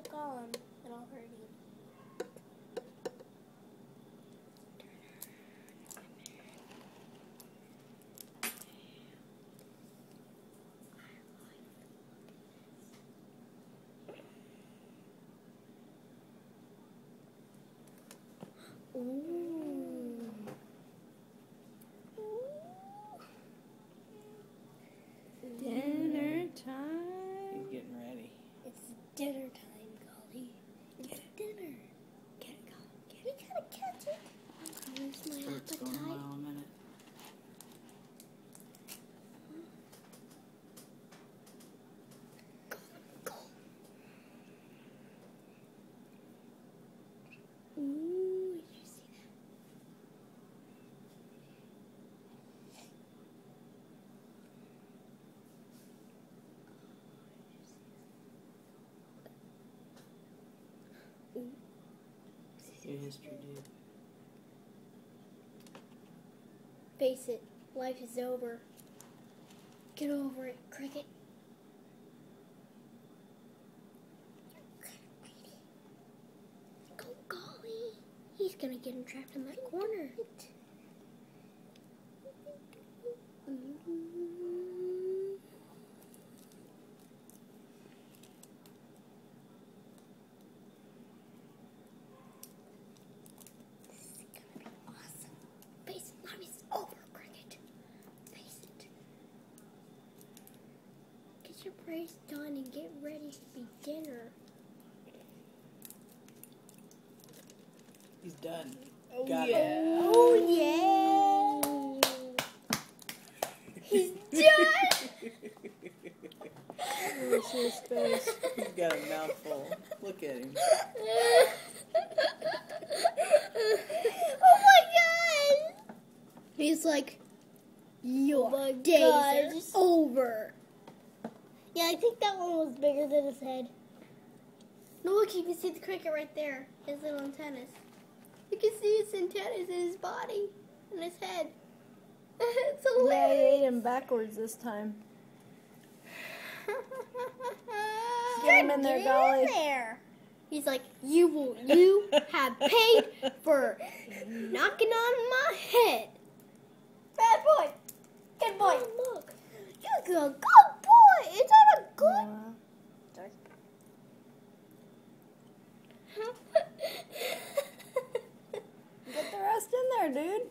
hit Gollum, it'll hurt you. Ooh. Dinner time. He's getting ready. It's dinner time, Golly. It's dinner. Get it, Gollum. Get We gotta catch it. Where's my Starts going a appetite? mile a minute. Ooh, did you see that? Ooh. Good history, dude. Face it, life is over. Get over it, Cricket. Go, Golly. He's gonna get him trapped in that corner. This is gonna be awesome. Face it, life is over, Cricket. Face it. Get your praise done and get ready to be dinner. He's done. Oh, Got yeah. it. Oh, yeah. He's done. Where's his face? He's got a mouthful. Look at him. Oh my god. He's like, your days are over. Yeah, I think that one was bigger than his head. No, look, you can see the cricket right there. His little antennas. You can see his antennas in his body and his head. It's Yeah, he hilarious. ate him backwards this time. Get him in there, Golly. There. He's like, you have paid for knocking on my head. Bad boy. Good boy. Oh, look. You're a good boy. Is that a good? Sorry. Get the rest in there, dude.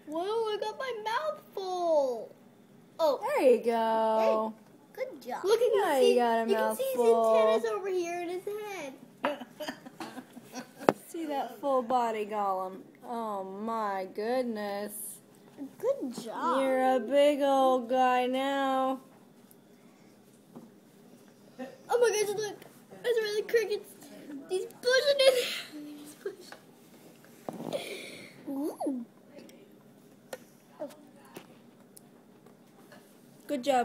Whoa, I got my mouth full. Oh, There you go. good job. Look at Now that, you got a You can see his mouthful. antennas over here in his head. See that full body, Gollum. Oh my goodness. Good job. You're a big old guy now. Oh my gosh, look. There's really crickets. He's pushing it. He's pushing. Ooh. Good job.